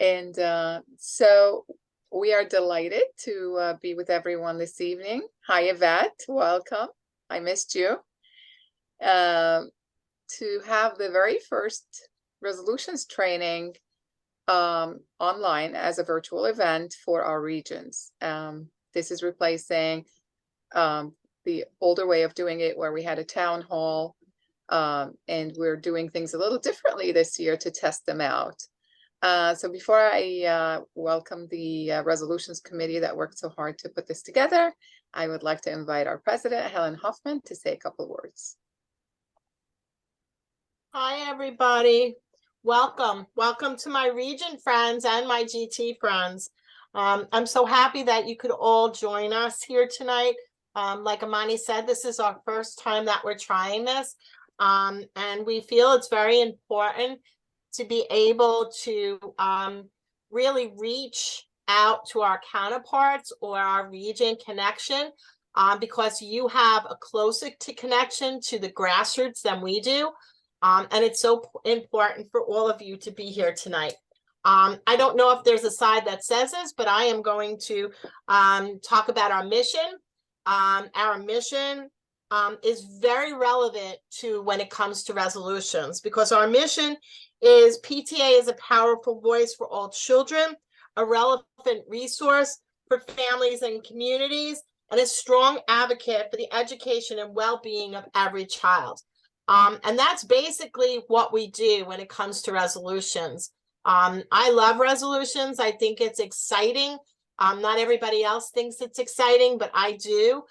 And so we are delighted to be with everyone this evening. Hi, Yvette. Welcome. I missed you. To have the very first resolutions training online as a virtual event for our regions. This is replacing the older way of doing it where we had a town hall, and we're doing things a little differently this year to test them out. So before I welcome the resolutions committee that worked so hard to put this together, I would like to invite our president, Helen Hoffman, to say a couple of words. Hi, everybody. Welcome. Welcome to my region friends and my GT friends. I'm so happy that you could all join us here tonight. Like Amani said, this is our first time that we're trying this. And we feel it's very important to be able to really reach out to our counterparts or our region connection because you have a closer connection to the grassroots than we do. And it's so important for all of you to be here tonight. I don't know if there's a side that says this, but I am going to talk about our mission. Our mission is very relevant to when it comes to resolutions, because our mission is PTA is a powerful voice for all children, a relevant resource for families and communities, and a strong advocate for the education and well-being of every child. And that's basically what we do when it comes to resolutions. I love resolutions. I think it's exciting. Not everybody else thinks it's exciting, but I do.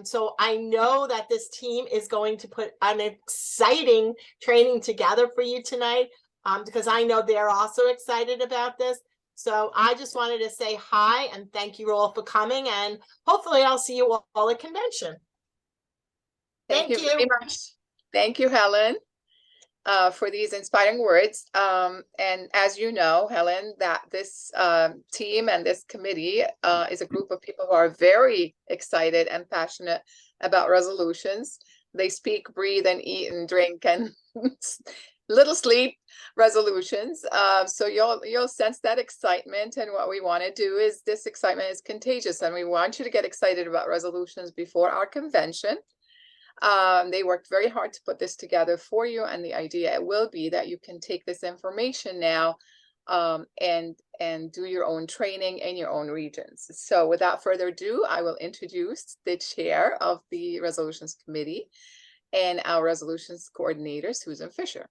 So I know that this team is going to put an exciting training together for you tonight, because I know they're also excited about this. So I just wanted to say hi and thank you all for coming, and hopefully I'll see you all at convention. Thank you very much. Thank you, Helen, for these inspiring words. And as you know, Helen, that this team and this committee is a group of people who are very excited and passionate about resolutions. They speak, breathe, and eat and drink and little sleep resolutions. So you'll sense that excitement. And what we want to do is this excitement is contagious, and we want you to get excited about resolutions before our convention. They worked very hard to put this together for you, and the idea will be that you can take this information now and do your own training in your own regions. So without further ado, I will introduce the chair of the resolutions committee and our resolutions coordinator, Susan Fisher.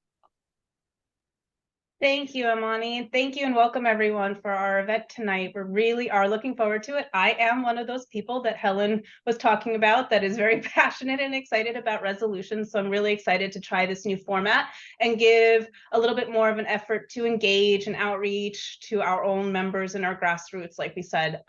Thank you, Amani. Thank you and welcome everyone for our event tonight. We really are looking forward to it. I am one of those people that Helen was talking about that is very passionate and excited about resolutions. So I'm really excited to try this new format and give a little bit more of an effort to engage and outreach to our own members and our grassroots, like we said.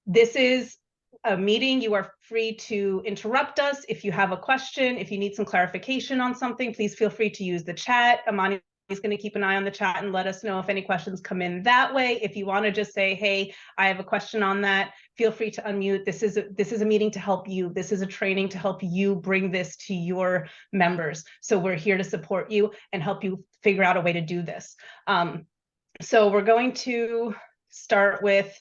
This is a meeting. You are free to interrupt us. If you have a question, if you need some clarification on something, please feel free to use the chat. Amani is going to keep an eye on the chat and let us know if any questions come in that way. If you want to just say, hey, I have a question on that, feel free to unmute. This is a meeting to help you. This is a training to help you bring this to your members. So we're here to support you and help you figure out a way to do this. So we're going to start with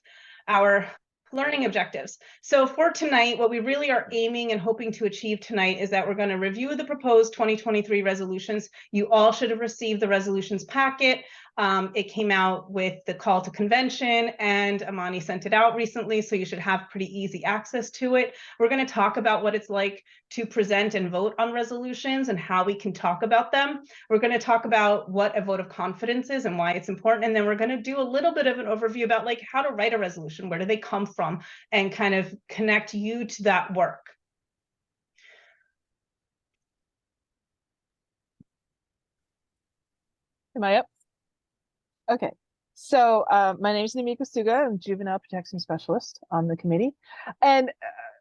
our learning objectives. So for tonight, what we really are aiming and hoping to achieve tonight is that we're going to review the proposed 2023 resolutions. You all should have received the resolutions packet. It came out with the call to convention, and Amani sent it out recently, so you should have pretty easy access to it. We're going to talk about what it's like to present and vote on resolutions and how we can talk about them. We're going to talk about what a vote of confidence is and why it's important, and then we're going to do a little bit of an overview about like how to write a resolution, where do they come from, and kind of connect you to that work. Am I up? Okay, so my name is Namika Suga. I'm Juvenile Protection Specialist on the committee. And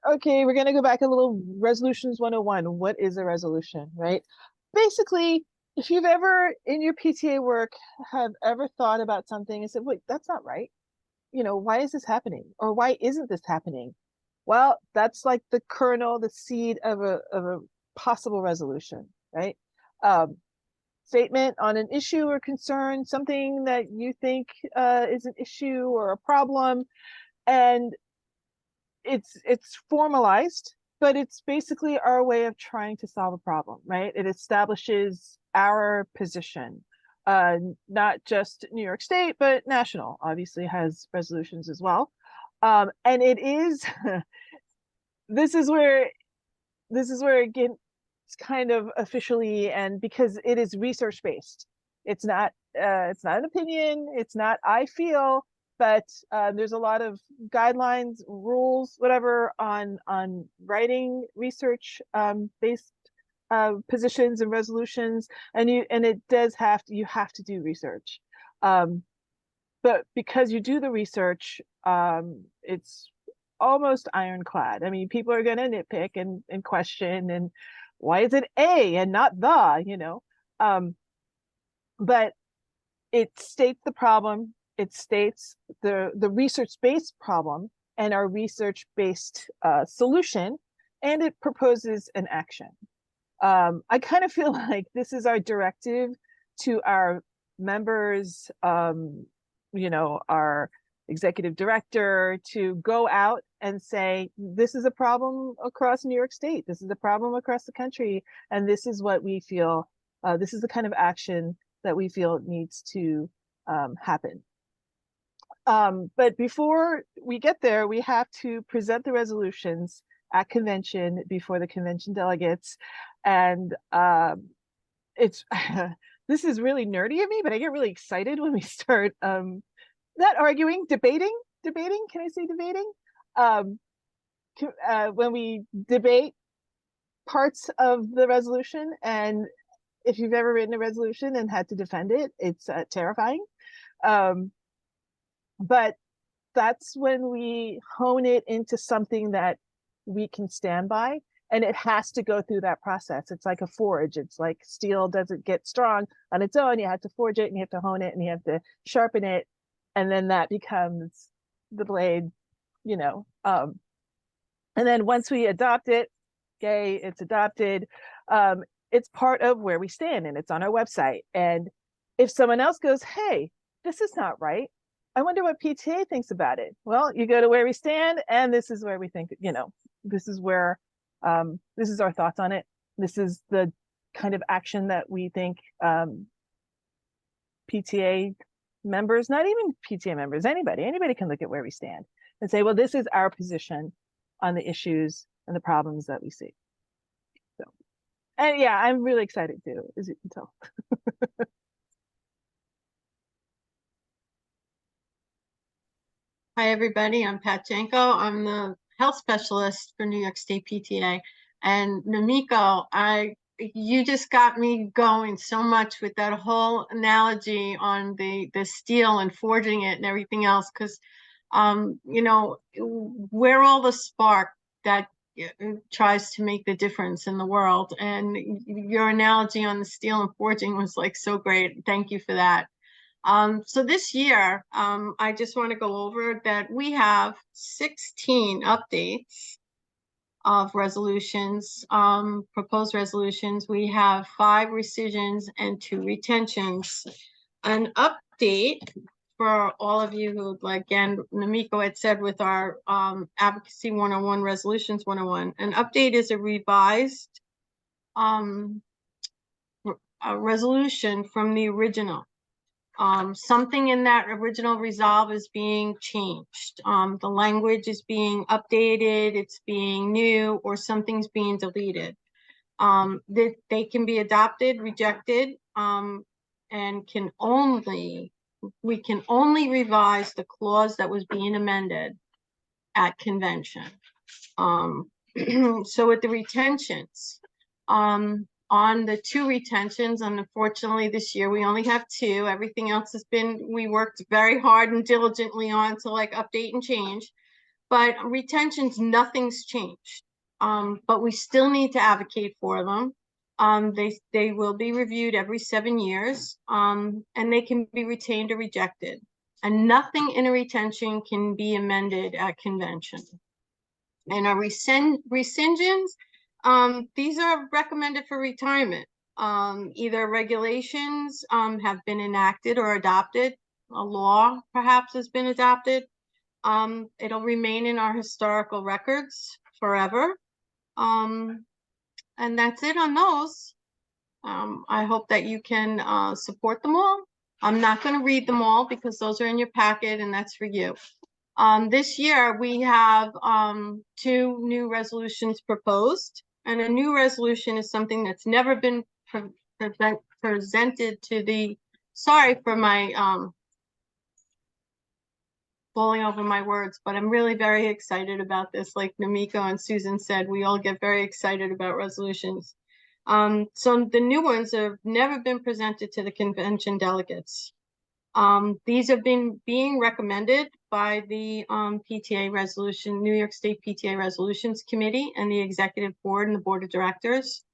okay, we're going to go back a little. Resolutions 101. What is a resolution, right? Basically, if you've ever in your PTA work have ever thought about something and said, wait, that's not right. You know, why is this happening? Or why isn't this happening? Well, that's like the kernel, the seed of a possible resolution, right? statement on an issue or concern, something that you think is an issue or a problem, and it's formalized, but it's basically our way of trying to solve a problem, right? It establishes our position, not just New York State, but national obviously has resolutions as well. And it is this is where it gets kind of officially, and because it is research based, it's not an opinion, it's not I feel, but there's a lot of guidelines, rules, whatever on writing research based positions and resolutions, and it does you have to do research, but because you do the research, it's almost ironclad. I mean, people are going to nitpick and question, and why is it A and not the, but it states the problem, it states the research-based problem and our research-based solution, and it proposes an action. I kind of feel like this is our directive to our members, our executive director, to go out and say, this is a problem across New York State, this is a problem across the country, and this is what we feel, this is the kind of action that we feel needs to happen. But before we get there, we have to present the resolutions at convention before the convention delegates. And it's this is really nerdy of me, but I get really excited when we start not arguing, debating. Can I say debating? When we debate parts of the resolution, and if you've ever written a resolution and had to defend it, it's terrifying. But that's when we hone it into something that we can stand by, and it has to go through that process. It's like a forge. It's like steel doesn't get strong on its own. You have to forge it, and you have to hone it, and you have to sharpen it, and then that becomes the blade, and then once we adopt it, okay, it's adopted, it's part of where we stand, and it's on our website. And if someone else goes, hey, this is not right, I wonder what PTA thinks about it. Well, you go to where we stand, and this is where we think, this is where, this is our thoughts on it. This is the kind of action that we think PTA members, not even PTA members, anybody can look at where we stand and say, well, this is our position on the issues and the problems that we see. So, and yeah, I'm really excited too, as you can tell. Hi, everybody. I'm Pat Janko. I'm the health specialist for New York State PTA. And Namiko, you just got me going so much with that whole analogy on the steel and forging it and everything else, because we're all the spark that tries to make the difference in the world. And your analogy on the steel and forging was like so great. Thank you for that. So this year, I just want to go over that we have 16 updates of resolutions, proposed resolutions. We have 5 rescissions and 2 retentions. An update for all of you who, like, again, Namiko had said with our Advocacy 101, Resolutions 101, an update is a revised a resolution from the original. Something in that original resolve is being changed. The language is being updated, it's being new, or something's being deleted. They can be adopted, rejected, and we can only revise the clause that was being amended at convention. So with the retentions, on the 2 retentions, and unfortunately this year we only have 2. Everything else we worked very hard and diligently on to like update and change. But retentions, nothing's changed. But we still need to advocate for them. They will be reviewed every 7 years, and they can be retained or rejected. And nothing in a retention can be amended at convention. And our rescissions, these are recommended for retirement. Either regulations have been enacted or adopted, a law perhaps has been adopted. It'll remain in our historical records forever. And that's it on those. I hope that you can support them all. I'm not going to read them all because those are in your packet and that's for you. This year we have 2 new resolutions proposed, and a new resolution is something that's never been presented to the, sorry for my falling over my words, but I'm really very excited about this. Like Namiko and Susan said, we all get very excited about resolutions. So the new ones have never been presented to the convention delegates. These have been being recommended by the PTA resolution, New York State PTA Resolutions Committee and the Executive Board and the Board of Directors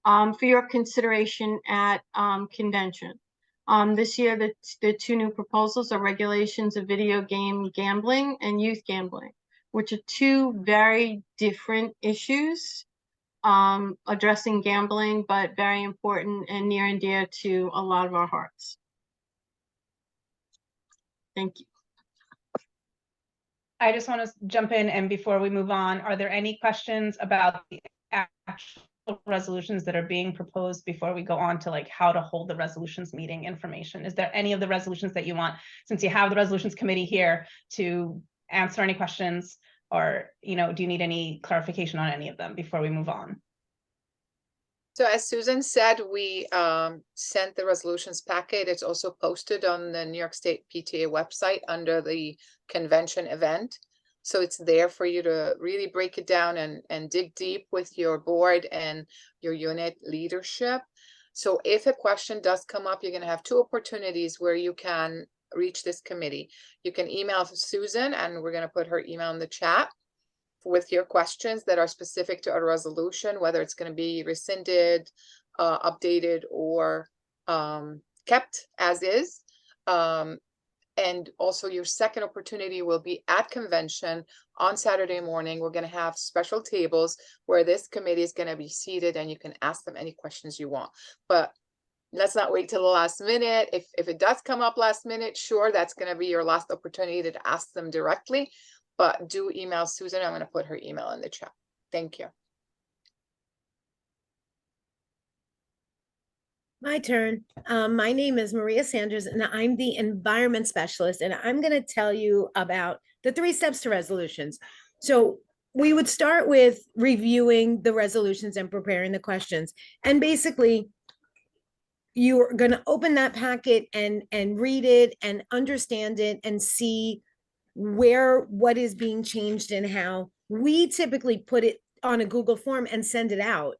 for your consideration at convention. This year, the 2 new proposals are regulations of video game gambling and youth gambling, which are 2 very different issues addressing gambling, but very important and near and dear to a lot of our hearts. Thank you. I just want to jump in, and before we move on, are there any questions about the actual resolutions that are being proposed before we go on to like how to hold the resolutions meeting information? Is there any of the resolutions that you want, since you have the resolutions committee here, to answer any questions, or do you need any clarification on any of them before we move on? So as Susan said, we sent the resolutions packet. It's also posted on the New York State PTA website under the convention event. So it's there for you to really break it down and dig deep with your board and your unit leadership. So if a question does come up, you're going to have 2 opportunities where you can reach this committee. You can email Susan, and we're going to put her email in the chat with your questions that are specific to a resolution, whether it's going to be rescinded, updated, or kept as is. And also your second opportunity will be at convention on Saturday morning. We're going to have special tables where this committee is going to be seated, and you can ask them any questions you want. But let's not wait till the last minute. If it does come up last minute, sure, that's going to be your last opportunity to ask them directly. But do email Susan. I'm going to put her email in the chat. Thank you. My turn. My name is Maria Sanders, and I'm the environment specialist, and I'm going to tell you about the 3 steps to resolutions. So we would start with reviewing the resolutions and preparing the questions. And basically, you're going to open that packet and read it and understand it and see what is being changed and how. We typically put it on a Google form and send it out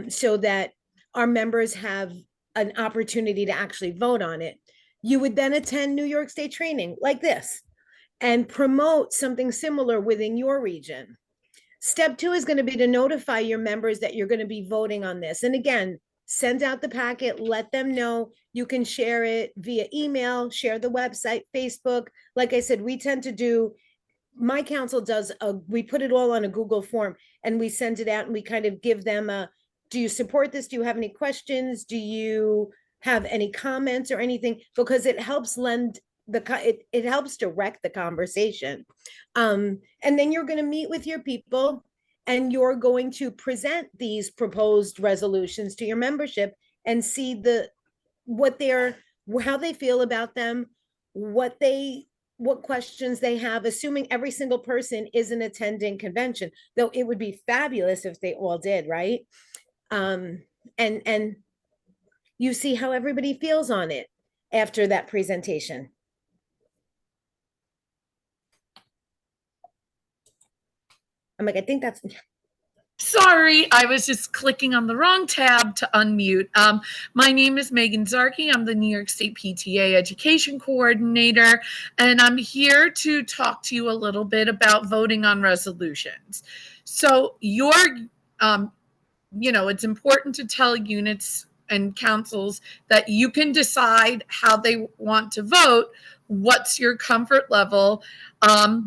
so that our members have an opportunity to actually vote on it. You would then attend New York State training like this and promote something similar within your region. Step 2 is going to be to notify your members that you're going to be voting on this. And again, send out the packet, let them know. You can share it via email, share the website, Facebook. Like I said, we tend to do, my council does, we put it all on a Google form and we send it out, and we kind of give them a, do you support this? Do you have any questions? Do you have any comments or anything? Because it helps it helps direct the conversation. And then you're going to meet with your people, and you're going to present these proposed resolutions to your membership and see how they feel about them, what questions they have, assuming every single person isn't attending convention, though it would be fabulous if they all did, right? And you see how everybody feels on it after that presentation. I'm like, I think that's. Sorry, I was just clicking on the wrong tab to unmute. My name is Megan Zarkey. I'm the New York State PTA Education Coordinator, and I'm here to talk to you a little bit about voting on resolutions. So it's important to tell units and councils that you can decide how they want to vote, what's your comfort level?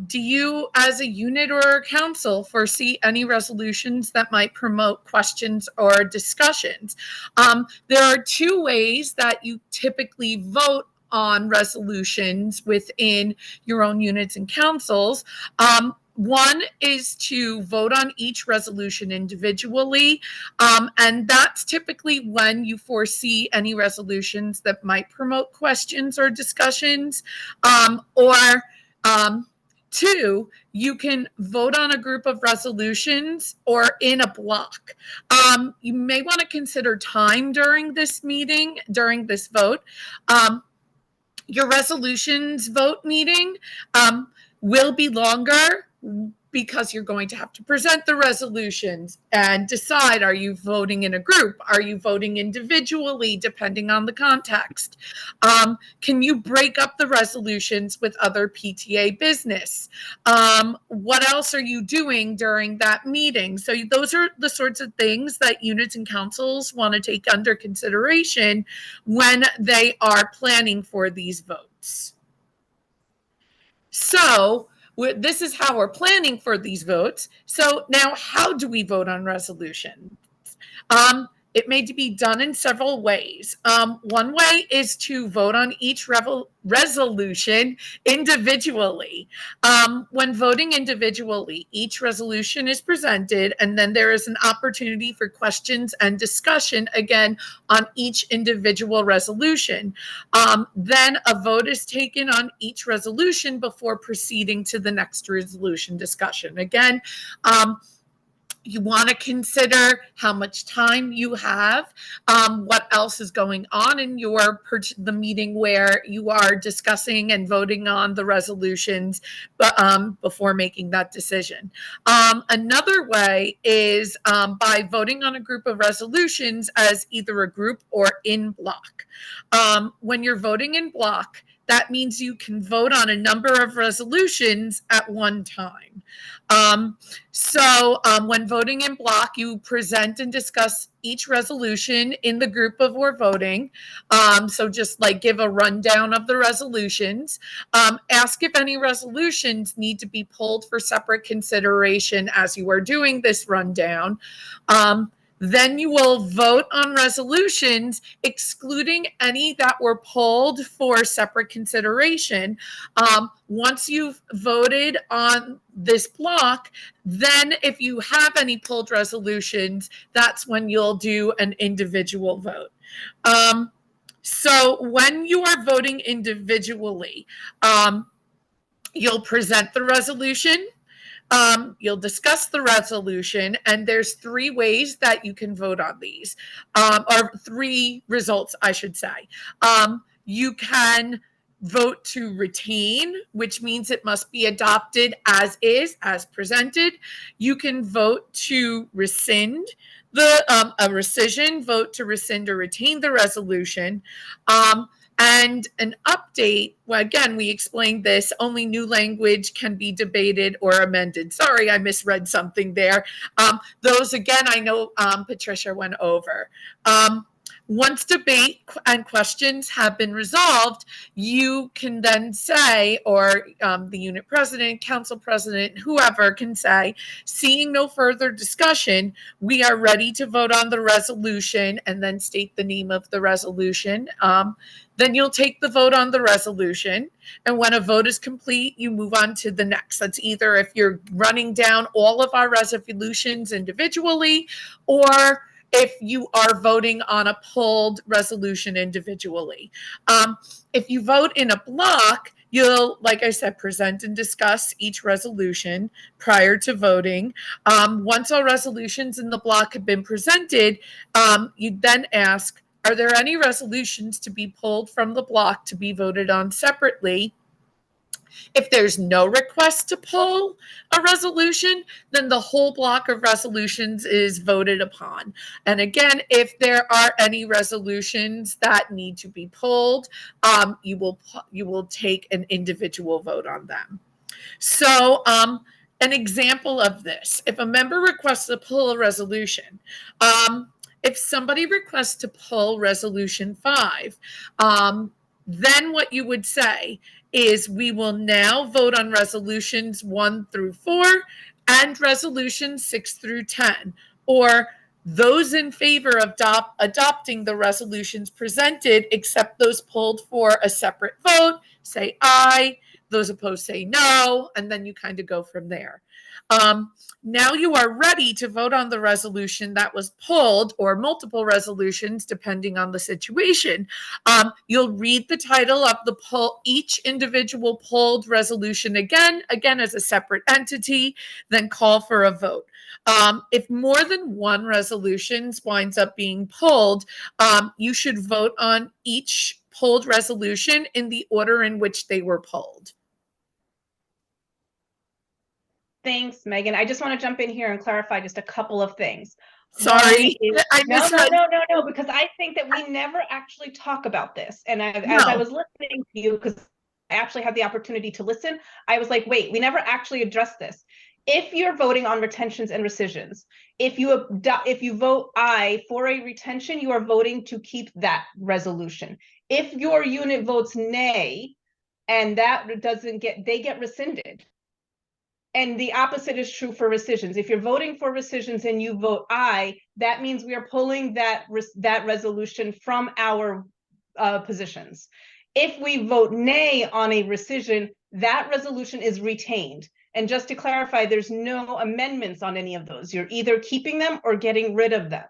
Do you, as a unit or a council, foresee any resolutions that might promote questions or discussions? There are two ways that you typically vote on resolutions within your own units and councils. One is to vote on each resolution individually, and that's typically when you foresee any resolutions that might promote questions or discussions, or two, you can vote on a group of resolutions or in a block. You may want to consider time during this meeting, during this vote. Your resolutions vote meeting will be longer because you're going to have to present the resolutions and decide, are you voting in a group? Are you voting individually, depending on the context? Can you break up the resolutions with other PTA business? What else are you doing during that meeting? So those are the sorts of things that units and councils want to take under consideration when they are planning for these votes. So this is how we're planning for these votes. So now, how do we vote on resolutions? It may be done in several ways. One way is to vote on each resolution individually. When voting individually, each resolution is presented, and then there is an opportunity for questions and discussion, again, on each individual resolution. Then a vote is taken on each resolution before proceeding to the next resolution discussion. Again, you want to consider how much time you have, what else is going on in the meeting where you are discussing and voting on the resolutions, but before making that decision. Another way is by voting on a group of resolutions as either a group or in block. When you're voting in block, that means you can vote on a number of resolutions at one time. When voting in block, you present and discuss each resolution in the group of or voting. So just like give a rundown of the resolutions. Ask if any resolutions need to be pulled for separate consideration as you are doing this rundown. Then you will vote on resolutions, excluding any that were pulled for separate consideration. Once you've voted on this block, then if you have any pulled resolutions, that's when you'll do an individual vote. So when you are voting individually, you'll present the resolution. You'll discuss the resolution, and there's three ways that you can vote on these, or three results, I should say. You can vote to retain, which means it must be adopted as is, as presented. You can vote to rescind, a rescission, vote to rescind or retain the resolution. And an update, well, again, we explained this, only new language can be debated or amended. Sorry, I misread something there. Those, again, I know Patricia went over. Once debate and questions have been resolved, you can then say, or the unit president, council president, whoever can say, seeing no further discussion, we are ready to vote on the resolution, and then state the name of the resolution. Then you'll take the vote on the resolution. And when a vote is complete, you move on to the next. That's either if you're running down all of our resolutions individually, or if you are voting on a pulled resolution individually. If you vote in a block, you'll, like I said, present and discuss each resolution prior to voting. Once all resolutions in the block have been presented, you then ask, are there any resolutions to be pulled from the block to be voted on separately? If there's no request to pull a resolution, then the whole block of resolutions is voted upon. And again, if there are any resolutions that need to be pulled, you will take an individual vote on them. So an example of this, if a member requests to pull a resolution, if somebody requests to pull resolution 5, then what you would say is we will now vote on resolutions 1 through 4 and resolutions 6 through 10, or those in favor of adopting the resolutions presented, except those pulled for a separate vote, say aye. Those opposed say no, and then you kind of go from there. Now you are ready to vote on the resolution that was pulled, or multiple resolutions, depending on the situation. You'll read the title of each individual pulled resolution again as a separate entity, then call for a vote. If more than one resolution winds up being pulled, you should vote on each pulled resolution in the order in which they were pulled. Thanks, Megan. I just want to jump in here and clarify just a couple of things. Sorry, I No, misread. because I think that we never actually talk about this. And as I was listening to you, because I actually had the opportunity to listen, I was like, wait, we never actually addressed this. If you're voting on retentions and rescissions, if you vote aye for a retention, you are voting to keep that resolution. If your unit votes nay, and that they get rescinded. And the opposite is true for rescissions. If you're voting for rescissions and you vote aye, that means we are pulling that resolution from our positions. If we vote nay on a rescission, that resolution is retained. And just to clarify, there's no amendments on any of those. You're either keeping them or getting rid of them.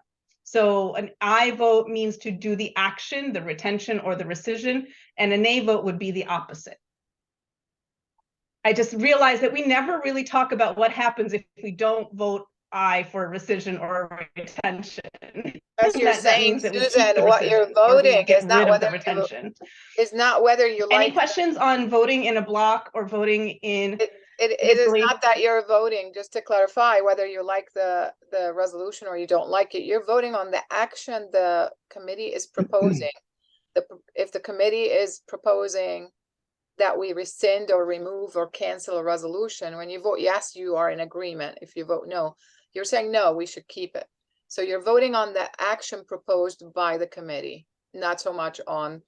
So an aye vote means to do the action, the retention or the rescission, and a nay vote would be the opposite. I just realized that we never really talk about what happens if we don't vote aye for a rescission or a retention. As you're saying, Susan, what you're voting is not whether you like. Any questions on voting in a block or voting in? It is not that you're voting, just to clarify, whether you like the resolution or you don't like it. You're voting on the action the committee is proposing. If the committee is proposing that we rescind or remove or cancel a resolution, when you vote yes, you are in agreement. If you vote no, you're saying no, we should keep it. So you're voting on the action proposed by the committee, not so much on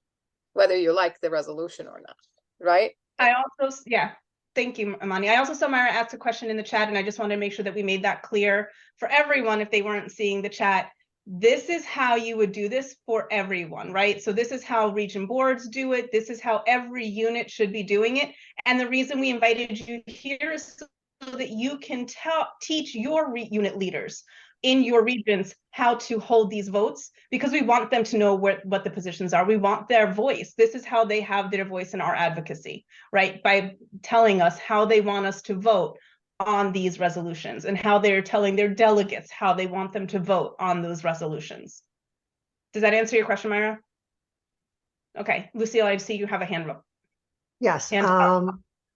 whether you like the resolution or not, right? I also, yeah, thank you, Amani. I also saw Myra ask a question in the chat, and I just wanted to make sure that we made that clear for everyone if they weren't seeing the chat. This is how you would do this for everyone, right? So this is how region boards do it. This is how every unit should be doing it. And the reason we invited you here is so that you can teach your unit leaders in your regions how to hold these votes, because we want them to know what the positions are. We want their voice. This is how they have their voice in our advocacy, right? By telling us how they want us to vote on these resolutions and how they're telling their delegates how they want them to vote on those resolutions. Does that answer your question, Myra? Okay, Lucille, I see you have a hand up. Yes.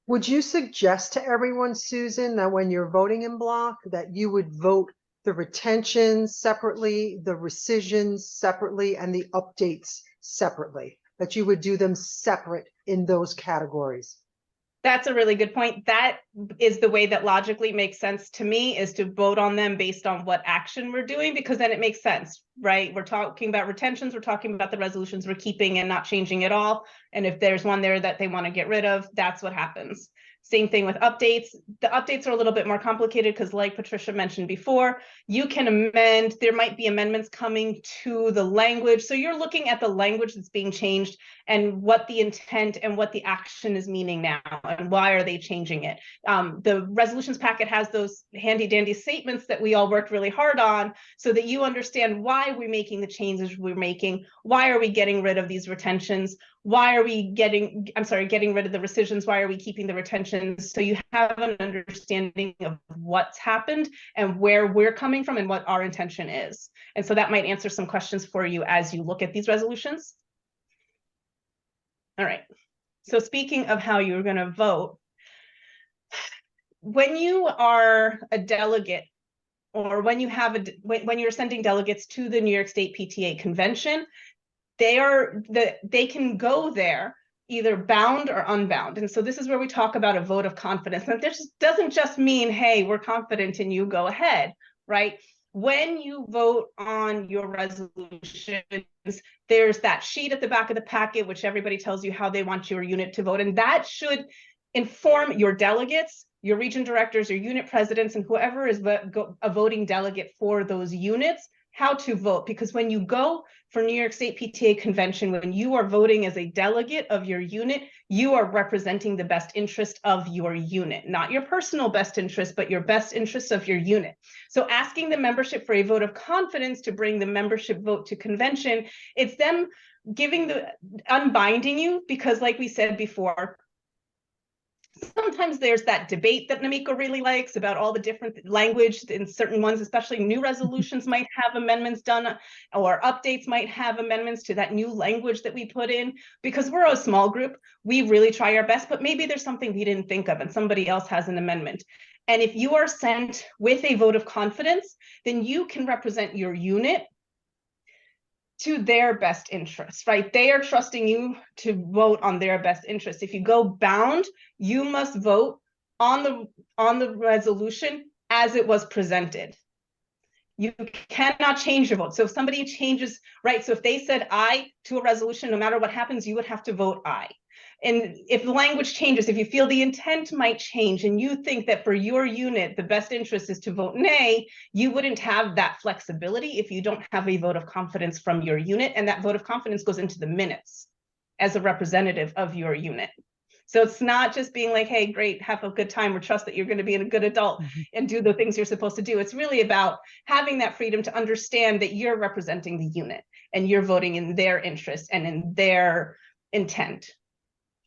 Would you suggest to everyone, Susan, that when you're voting in block, that you would vote the retentions separately, the rescissions separately, and the updates separately, that you would do them separate in those categories? That's a really good point. That is the way that logically makes sense to me, is to vote on them based on what action we're doing, because then it makes sense, right? We're talking about retentions, we're talking about the resolutions we're keeping and not changing at all. And if there's one there that they want to get rid of, that's what happens. Same thing with updates. The updates are a little bit more complicated because, like Patricia mentioned before, you can amend, there might be amendments coming to the language. So you're looking at the language that's being changed and what the intent and what the action is meaning now and why are they changing it. The resolutions packet has those handy dandy statements that we all worked really hard on so that you understand why we're making the changes we're making. Why are we getting rid of these retentions? Why are we getting rid of the rescissions? Why are we keeping the retentions? So you have an understanding of what's happened and where we're coming from and what our intention is. And so that might answer some questions for you as you look at these resolutions. All right. So speaking of how you're going to vote, when you are a delegate, or when you have when you're sending delegates to the New York State PTA convention, they can go there either bound or unbound. And so this is where we talk about a vote of confidence. And this doesn't just mean, hey, we're confident in you, go ahead, right? when you vote on your resolutions, there's that sheet at the back of the packet, which everybody tells you how they want your unit to vote. And that should inform your delegates, your region directors, your unit presidents, and whoever is a voting delegate for those units, how to vote. Because when you go for New York State PTA convention, when you are voting as a delegate of your unit, you are representing the best interest of your unit, not your personal best interest, but your best interests of your unit. So asking the membership for a vote of confidence to bring the membership vote to convention, it's them unbinding you, because like we said before, sometimes there's that debate that Namiko really likes about all the different language in certain ones, especially new resolutions might have amendments done, or updates might have amendments to that new language that we put in. Because we're a small group, we really try our best, but maybe there's something we didn't think of and somebody else has an amendment. And if you are sent with a vote of confidence, then you can represent your unit to their best interests, right? They are trusting you to vote on their best interests. If you go bound, you must vote on the resolution as it was presented. You cannot change your vote. So if somebody changes, right? So if they said aye to a resolution, no matter what happens, you would have to vote aye. And if the language changes, if you feel the intent might change and you think that for your unit, the best interest is to vote nay, you wouldn't have that flexibility if you don't have a vote of confidence from your unit. And that vote of confidence goes into the minutes as a representative of your unit. So it's not just being like, hey, great, have a good time, or trust that you're going to be a good adult and do the things you're supposed to do. It's really about having that freedom to understand that you're representing the unit and you're voting in their interest and in their intent.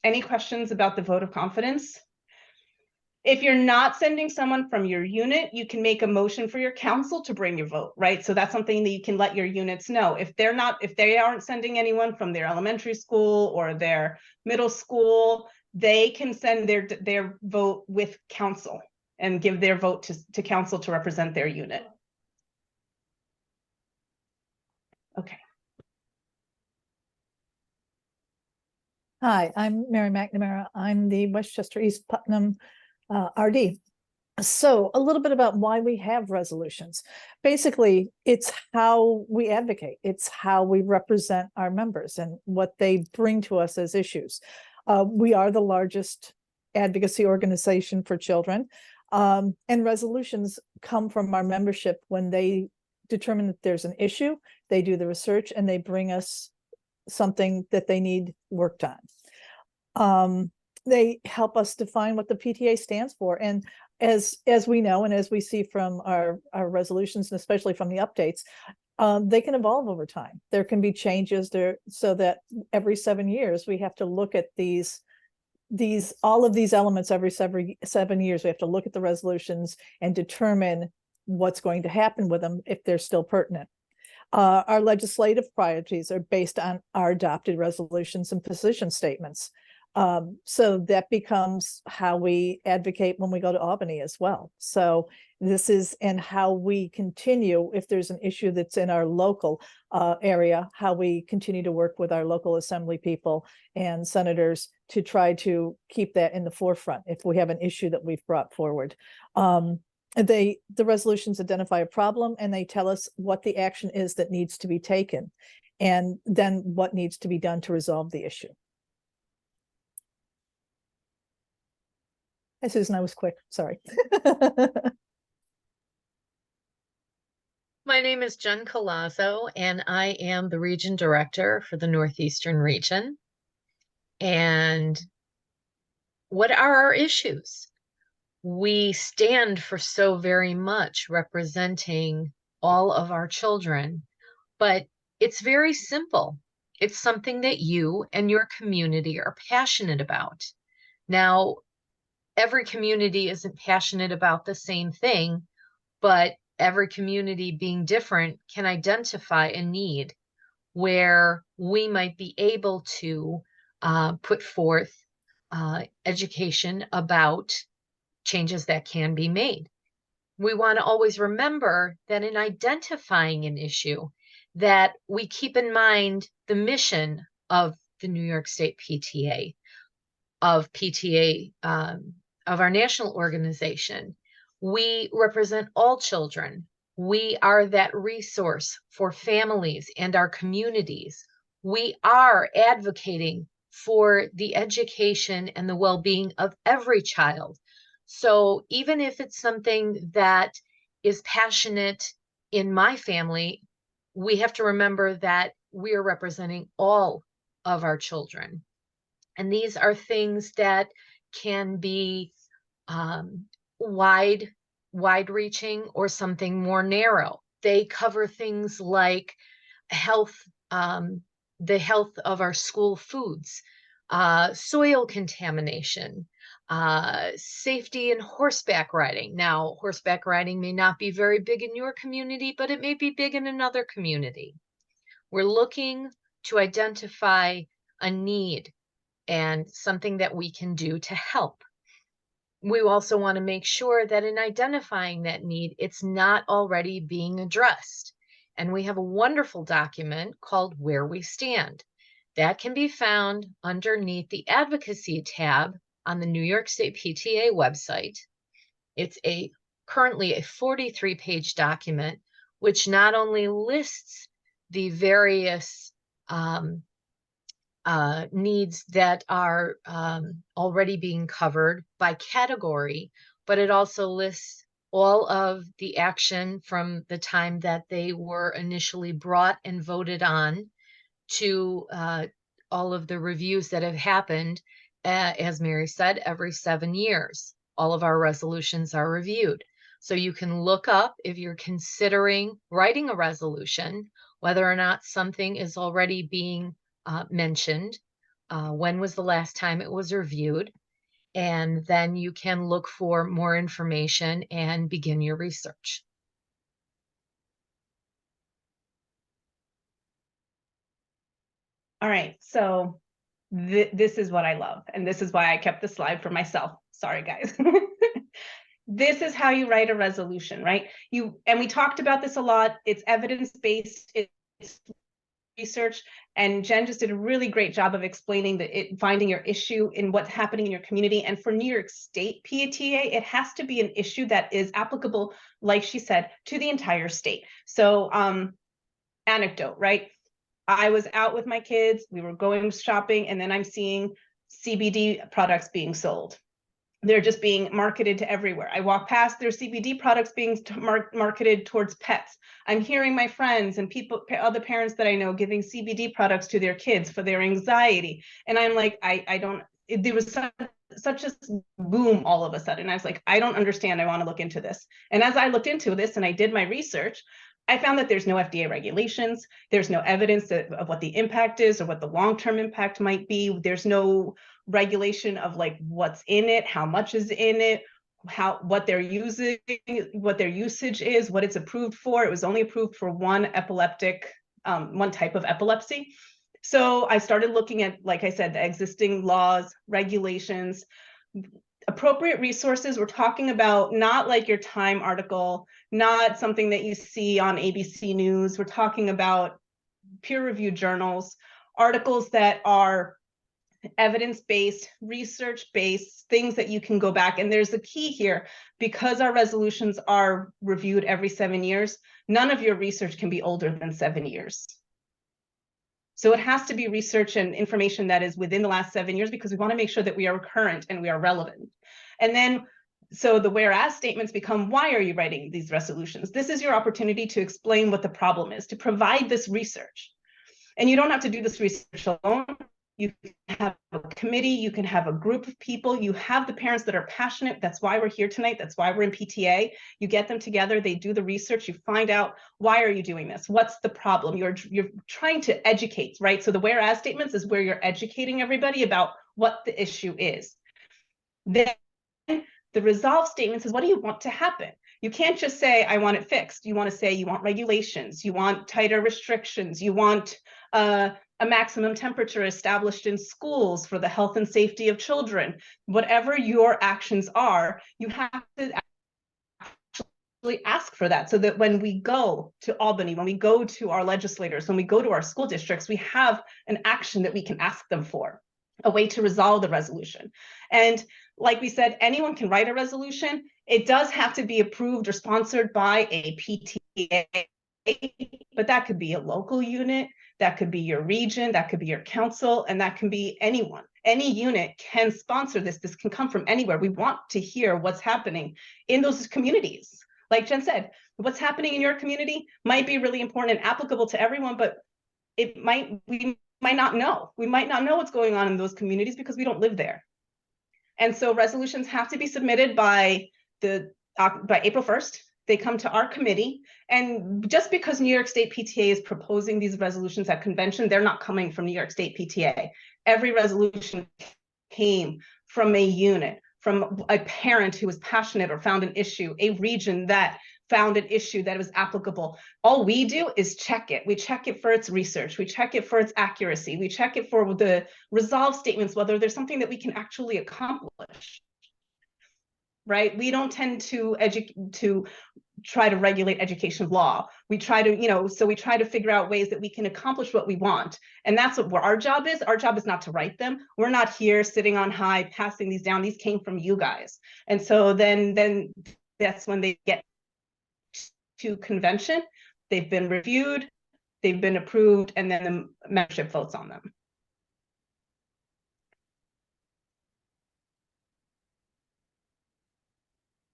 Any questions about the vote of confidence? If you're not sending someone from your unit, you can make a motion for your council to bring your vote, right? So that's something that you can let your units know. If they aren't sending anyone from their elementary school or their middle school, they can send their vote with council and give their vote to council to represent their unit. Okay. Hi, I'm Mary McNamara. I'm the Westchester East Putnam RD. So a little bit about why we have resolutions. Basically, it's how we advocate. It's how we represent our members and what they bring to us as issues. We are the largest advocacy organization for children, and resolutions come from our membership when they determine that there's an issue, they do the research, and they bring us something that they need worked on. They help us define what the PTA stands for. And as we know, and as we see from our resolutions, and especially from the updates, they can evolve over time. There can be changes there, so that every 7 years we have to look at all of these elements every 7 years. We have to look at the resolutions and determine what's going to happen with them if they're still pertinent. Our legislative priorities are based on our adopted resolutions and position statements. So that becomes how we advocate when we go to Albany as well. So this is, and how we continue, if there's an issue that's in our local area, how we continue to work with our local assembly people and senators to try to keep that in the forefront if we have an issue that we've brought forward. The resolutions identify a problem and they tell us what the action is that needs to be taken, and then what needs to be done to resolve the issue. Hi, Susan, I was quick, sorry. My name is Jen Colazzo, and I am the region director for the Northeastern region. And what are our issues? We stand for so very much, representing all of our children, but it's very simple. It's something that you and your community are passionate about. Now, every community isn't passionate about the same thing, but every community being different can identify a need where we might be able to put forth education about changes that can be made. We want to always remember that in identifying an issue, that we keep in mind the mission of the New York State PTA, of our national organization. We represent all children, We are that resource for families and our communities. We are advocating for the education and the well-being of every child. So even if it's something that is passionate in my family, we have to remember that we are representing all of our children. And these are things that can be wide-reaching or something more narrow. They cover things like health, the health of our school foods, soil contamination, safety in horseback riding. Now, horseback riding may not be very big in your community, but it may be big in another community. We're looking to identify a need and something that we can do to help. We also want to make sure that in identifying that need, it's not already being addressed. And we have a wonderful document called Where We Stand. That can be found underneath the Advocacy tab on the New York State PTA website. It's currently a 43-page document, which not only lists the various needs that are already being covered by category, but it also lists all of the action from the time that they were initially brought and voted on to all of the reviews that have happened. As Mary said, every 7 years, all of our resolutions are reviewed. So you can look up, if you're considering writing a resolution, whether or not something is already being mentioned, when was the last time it was reviewed, and then you can look for more information and begin your research. All right, so this is what I love, and this is why I kept the slide for myself. Sorry, guys. This is how you write a resolution, right? And we talked about this a lot. It's evidence-based, it's research, and Jen just did a really great job of explaining finding your issue in what's happening in your community. And for New York State PTA, it has to be an issue that is applicable, like she said, to the entire state. So anecdote, right? I was out with my kids, we were going shopping, and then I'm seeing CBD products being sold. They're just being marketed to everywhere. I walk past, there's CBD products being marketed towards pets. I'm hearing my friends and other parents that I know giving CBD products to their kids for their anxiety. And I'm like, there was such a boom all of a sudden. I was like, I don't understand, I want to look into this. And as I looked into this and I did my research, I found that there's no FDA regulations. There's no evidence of what the impact is or what the long-term impact might be. There's no regulation of like what's in it, how much is in it, what they're using, what their usage is, what it's approved for. It was only approved for one type of epilepsy. So I started looking at, like I said, the existing laws, regulations, appropriate resources. We're talking about not like your Time article, not something that you see on ABC News. We're talking about peer-reviewed journals, articles that are evidence-based, research-based, things that you can go back. And there's a key here, because our resolutions are reviewed every 7 years, none of your research can be older than 7 years. So it has to be research and information that is within the last 7 years, because we want to make sure that we are current and we are relevant. And then, so the whereas statements become, why are you writing these resolutions? This is your opportunity to explain what the problem is, to provide this research. And you don't have to do this research alone. You can have a committee, you can have a group of people, you have the parents that are passionate. That's why we're here tonight. That's why we're in PTA. You get them together, they do the research, you find out, why are you doing this? What's the problem? You're trying to educate, right? So the whereas statements is where you're educating everybody about what the issue is. Then the resolve statements is, what do you want to happen? You can't just say, I want it fixed. You want to say you want regulations, you want tighter restrictions, you want a maximum temperature established in schools for the health and safety of children. Whatever your actions are, you have to actually ask for that, so that when we go to Albany, when we go to our legislators, when we go to our school districts, we have an action that we can ask them for, a way to resolve the resolution. And like we said, anyone can write a resolution. It does have to be approved or sponsored by a PTA but that could be a local unit, that could be your region, that could be your council, and that can be anyone. Any unit can sponsor this. This can come from anywhere. We want to hear what's happening in those communities. Like Jen said, what's happening in your community might be really important and applicable to everyone, but we might not know. We might not know what's going on in those communities because we don't live there. And so resolutions have to be submitted by April 1st. They come to our committee, and just because New York State PTA is proposing these resolutions at convention, they're not coming from New York State PTA. Every resolution came from a unit, from a parent who was passionate or found an issue, a region that found an issue that was applicable. All we do is check it. We check it for its research. We check it for its accuracy. We check it for the resolve statements, whether there's something that we can actually accomplish. Right? We don't tend to try to regulate education law. We try to, so we try to figure out ways that we can accomplish what we want. And that's what our job is. Our job is not to write them. We're not here sitting on high, passing these down. These came from you guys. And so then that's when they get to convention. They've been reviewed, they've been approved, and then the membership votes on them.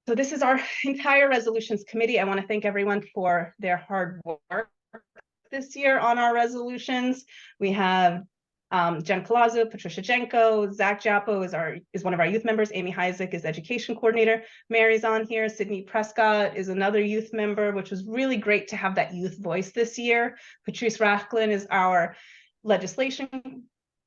So this is our entire resolutions committee. I want to thank everyone for their hard work this year on our resolutions. We have Jen Colazzo, Patricia Jenko, Zach Jappo is one of our youth members. Amy Heisek is education coordinator. Mary's on here. Sydney Prescott is another youth member, which was really great to have that youth voice this year. Patrice Racklin is our legislation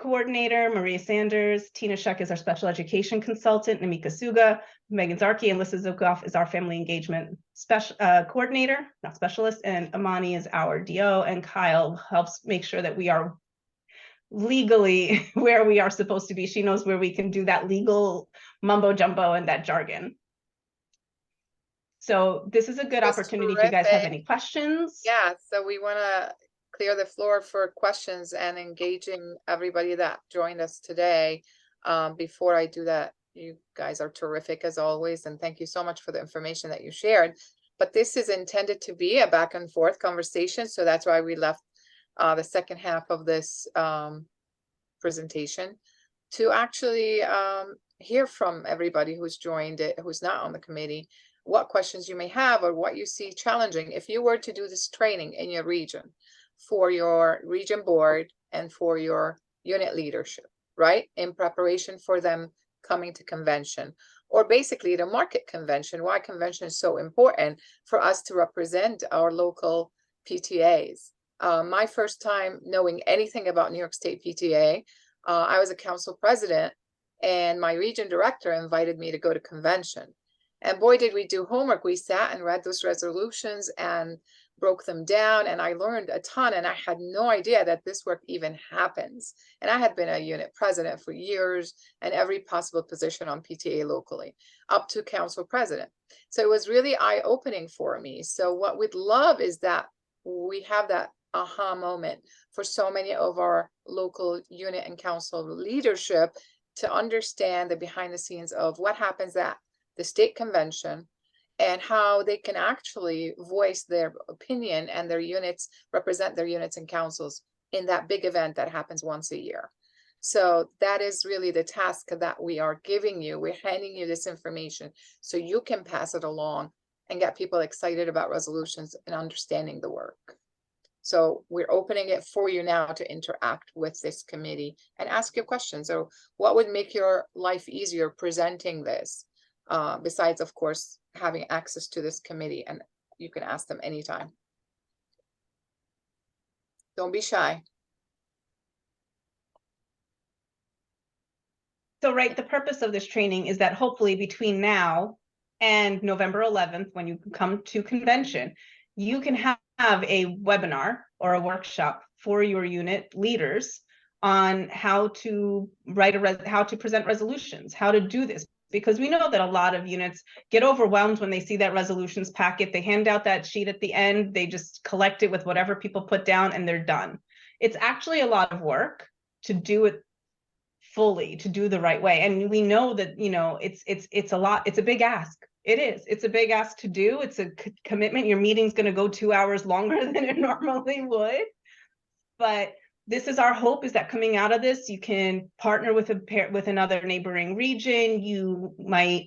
coordinator. Maria Sanders, Tina Shuck is our special education consultant. Namika Suga, Megan Zarki, and Lissa Zukoff is our family engagement coordinator, not specialist. And Amani is our DO, and Kyle helps make sure that we are legally where we are supposed to be. She knows where we can do that legal mumbo jumbo and that jargon. So this is a good opportunity if you guys have any questions. Yeah, so we want to clear the floor for questions and engaging everybody that joined us today. Before I do that, you guys are terrific as always, and thank you so much for the information that you shared. But this is intended to be a back and forth conversation, so that's why we left the second half of this presentation to actually hear from everybody who's joined it, who's not on the committee, what questions you may have or what you see challenging. If you were to do this training in your region for your region board and for your unit leadership, right, in preparation for them coming to convention, or basically the market convention, why convention is so important for us to represent our local PTAs. My first time knowing anything about New York State PTA, I was a council president and my region director invited me to go to convention. And boy, did we do homework. We sat and read those resolutions and broke them down, and I learned a ton, and I had no idea that this work even happens. And I had been a unit president for years and every possible position on PTA locally, up to council president. So it was really eye-opening for me. So what we'd love is that we have that aha moment for so many of our local unit and council leadership to understand the behind the scenes of what happens at the state convention and how they can actually voice their opinion and their units, represent their units and councils in that big event that happens once a year. So that is really the task that we are giving you. We're handing you this information so you can pass it along and get people excited about resolutions and understanding the work. So we're opening it for you now to interact with this committee and ask your questions. So what would make your life easier presenting this? Besides, of course, having access to this committee, and you can ask them anytime. Don't be shy. So, right, the purpose of this training is that hopefully between now and November 11th, when you come to convention, you can have a webinar or a workshop for your unit leaders on how to how to present resolutions, how to do this. Because we know that a lot of units get overwhelmed when they see that resolutions packet. They hand out that sheet at the end, they just collect it with whatever people put down and they're done. It's actually a lot of work to do it fully, to do the right way. And we know that, you know, it's a lot, it's a big ask It is. It's a big ask to do. It's a commitment. Your meeting's going to go 2 hours longer than it normally would. But this is our hope, is that coming out of this, you can partner with another neighboring region. You might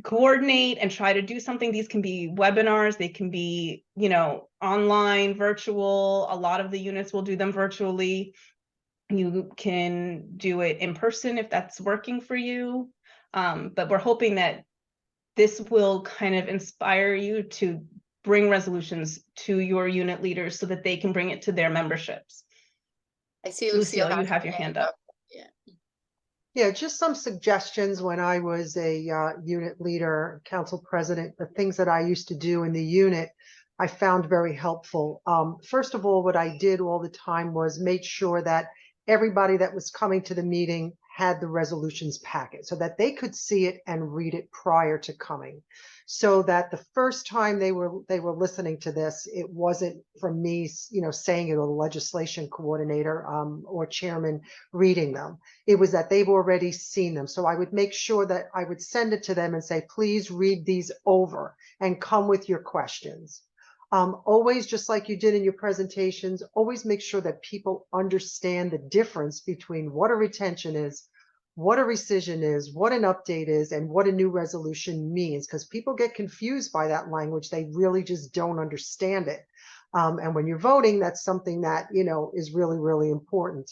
coordinate and try to do something. These can be webinars. They can be, you know, online, virtual. A lot of the units will do them virtually. You can do it in person if that's working for you. But we're hoping that this will kind of inspire you to bring resolutions to your unit leaders so that they can bring it to their memberships. I see Lucille, Lucille you have your hand up. Yeah, just some suggestions when I was a unit leader, council president, the things that I used to do in the unit, I found very helpful. First of all, what I did all the time was make sure that everybody that was coming to the meeting had the resolutions packet so that they could see it and read it prior to coming. So that the first time they were listening to this, it wasn't from me, you know, saying it, or the legislation coordinator or chairman reading them. It was that they've already seen them. So I would make sure that I would send it to them and say, please read these over and come with your questions. Always, just like you did in your presentations, always make sure that people understand the difference between what a retention is, what a rescission is, what an update is, and what a new resolution means, because people get confused by that language. They really just don't understand it. And when you're voting, that's something that, you know, is really, really important.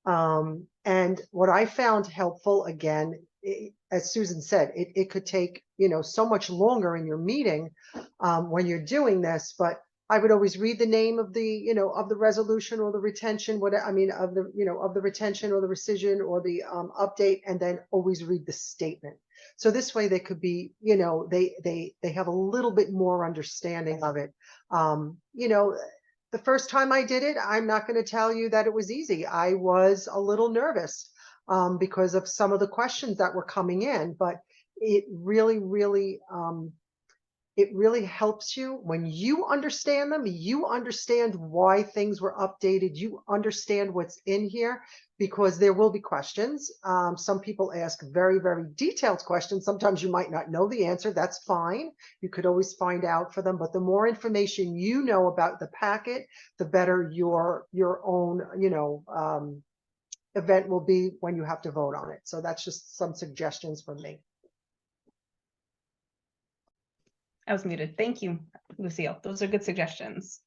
And what I found helpful, again, as Susan said, it could take, you know, so much longer in your meeting when you're doing this, but I would always read the name of the, you know, of the resolution or the retention, of the, you know, of the retention or the rescission or the update, and then always read the statement. So this way they could be, you know, they have a little bit more understanding of it. You know, the first time I did it, I'm not going to tell you that it was easy. I was a little nervous because of some of the questions that were coming in, but it really, really, it really helps you when you understand them. You understand why things were updated. You understand what's in here, because there will be questions. Some people ask very, very detailed questions. Sometimes you might not know the answer. That's fine. You could always find out for them. But the more information you know about the packet, the better your own, you know, event will be when you have to vote on it. So that's just some suggestions from me. I was muted. Thank you, Lucille. Those are good suggestions.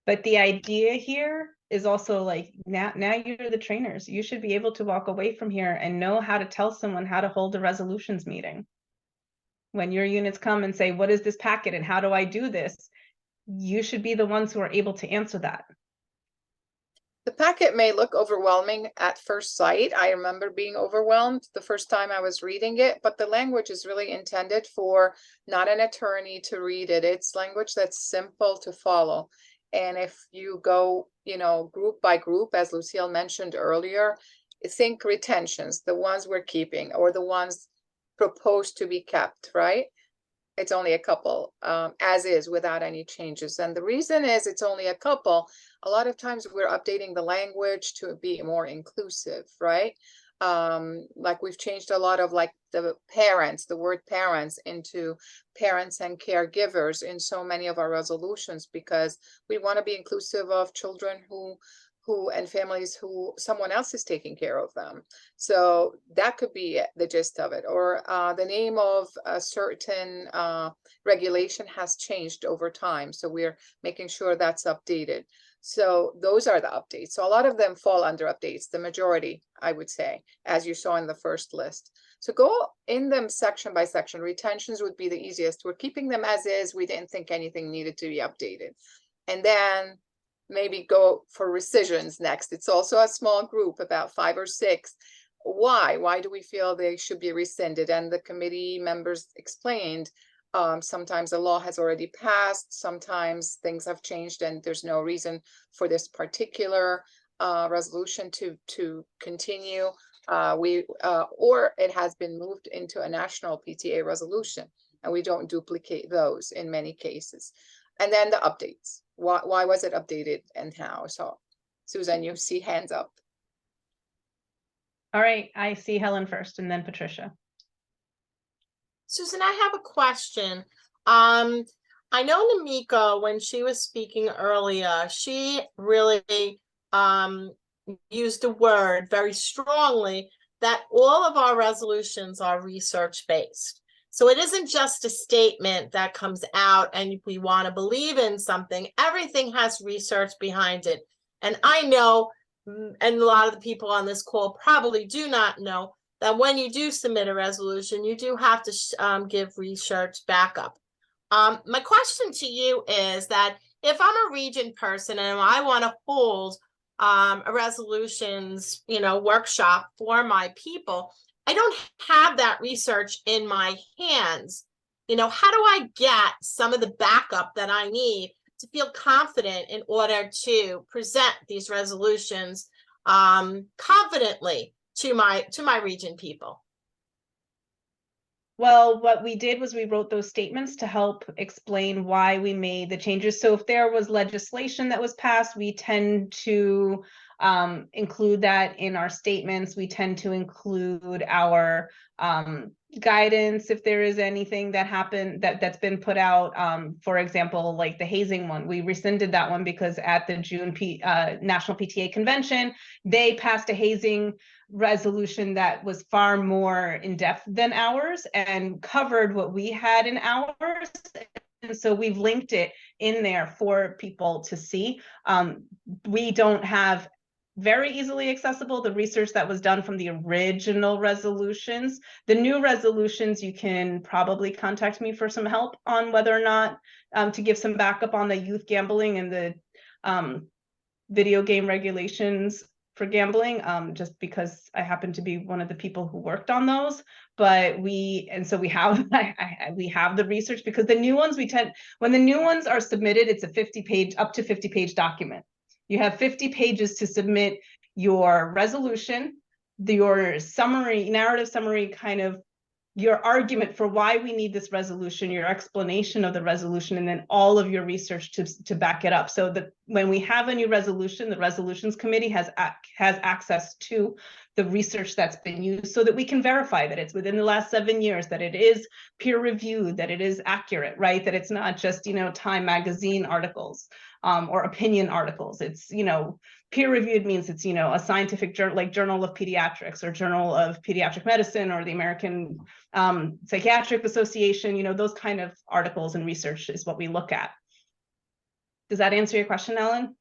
But the idea here is also like, now you're the trainers. You should be able to walk away from here and know how to tell someone how to hold a resolutions meeting. When your units come and say, what is this packet and how do I do this? You should be the ones who are able to answer that. The packet may look overwhelming at first sight. I remember being overwhelmed the first time I was reading it, but the language is really intended for not an attorney to read it. It's language that's simple to follow. And if you go, you know, group by group, as Lucille mentioned earlier, think retentions, the ones we're keeping or the ones proposed to be kept, right? It's only a couple, as is, without any changes. And the reason is it's only a couple. A lot of times we're updating the language to be more inclusive, right? Like we've changed a lot of like the parents, the word parents into parents and caregivers in so many of our resolutions, because we want to be inclusive of children who and families who someone else is taking care of them. So that could be the gist of it. Or the name of a certain regulation has changed over time. So we're making sure that's updated. So those are the updates. So a lot of them fall under updates, the majority, I would say, as you saw in the first list. So go in them section by section. Retentions would be the easiest. We're keeping them as is. We didn't think anything needed to be updated. And then maybe go for rescissions next. It's also a small group, about 5 or 6. Why? Why do we feel they should be rescinded? And the committee members explained, sometimes the law has already passed, sometimes things have changed and there's no reason for this particular resolution to continue. Or it has been moved into a national PTA resolution and we don't duplicate those in many cases. And then the updates. Why was it updated and how? So Susan, you see hands up. All right, I see Helen first and then Patricia. Susan, I have a question. I know Namika, when she was speaking earlier, she really used a word very strongly that all of our resolutions are research-based. So it isn't just a statement that comes out and we want to believe in something. Everything has research behind it. And I know, and a lot of the people on this call probably do not know, that when you do submit a resolution, you do have to give research backup. My question to you is that if I'm a region person and I want to hold a resolutions, workshop for my people, I don't have that research in my hands. How do I get some of the backup that I need to feel confident in order to present these resolutions confidently to my region people? Well, what we did was we wrote those statements to help explain why we made the changes. So if there was legislation that was passed, we tend to include that in our statements. We tend to include our guidance if there is anything that happened that's been put out. For example, like the hazing one, we rescinded that one because at the June National PTA Convention, they passed a hazing resolution that was far more in-depth than ours and covered what we had in ours. And so we've linked it in there for people to see. We don't have very easily accessible the research that was done from the original resolutions. The new resolutions, you can probably contact me for some help on whether or not to give some backup on the youth gambling and the video game regulations for gambling, just because I happen to be one of the people who worked on those. But we have we have the research, because the new ones when the new ones are submitted, it's a up to 50 page document. You have 50 pages to submit your resolution, your narrative summary, kind of your argument for why we need this resolution, your explanation of the resolution, and then all of your research to back it up. So that when we have a new resolution, the resolutions committee has access to the research that's been used, so that we can verify that it's within the last 7 years, that it is peer reviewed, that it is accurate, right? That it's not just, Time magazine articles or opinion articles. It's, peer reviewed means it's, a scientific journal, like Journal of Pediatrics or Journal of Pediatric Medicine or the American Psychiatric Association. Those kind of articles and research is what we look at. Does that answer your question, Ellen?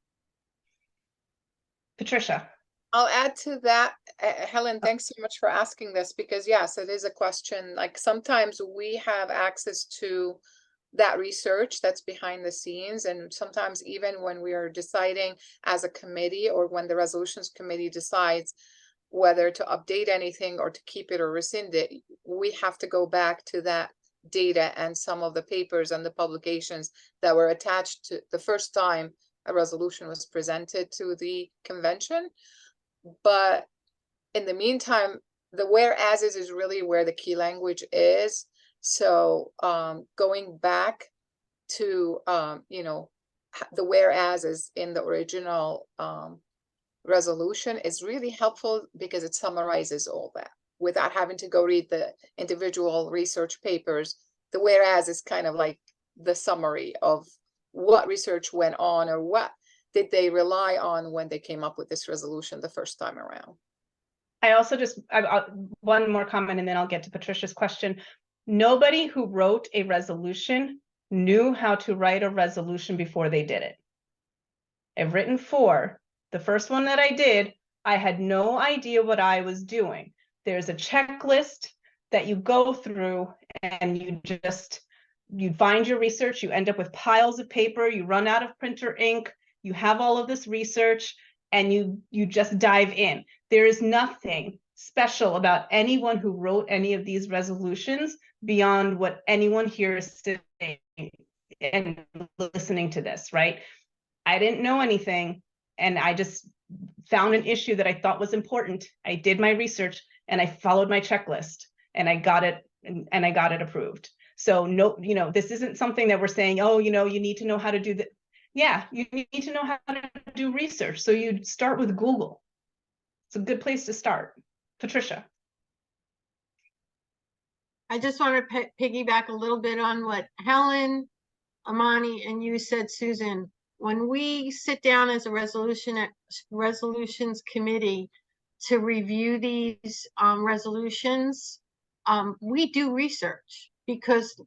Patricia. I'll add to that, Helen, thanks so much for asking this, because yes, it is a question. Like sometimes we have access to that research that's behind the scenes, and sometimes even when we are deciding as a committee, or when the resolutions committee decides whether to update anything or to keep it or rescind it, we have to go back to that data and some of the papers and the publications that were attached to the first time a resolution was presented to the convention. But in the meantime, the whereas is really where the key language is. So going back to the whereas is in the original resolution is really helpful, because it summarizes all that without having to go read the individual research papers. The whereas is kind of like the summary of what research went on, or what did they rely on when they came up with this resolution the first time around. I also one more comment, and then I'll get to Patricia's question. Nobody who wrote a resolution knew how to write a resolution before they did it. I've written 4. The first one that I did, I had no idea what I was doing. There's a checklist that you go through, and you find your research, you end up with piles of paper, you run out of printer ink, you have all of this research, and you just dive in. There is nothing special about anyone who wrote any of these resolutions beyond what anyone here is sitting and listening to this, right? I didn't know anything, and I just found an issue that I thought was important. I did my research and I followed my checklist, and I got it, and I got it approved. So no, this isn't something that we're saying, oh, you need to know how to do that. Yeah, you need to know how to do research. So you start with Google. It's a good place to start. Patricia. I just want to piggyback a little bit on what Helen, Amani, and you said, Susan. When we sit down as a resolutions committee to review these resolutions, we do research because,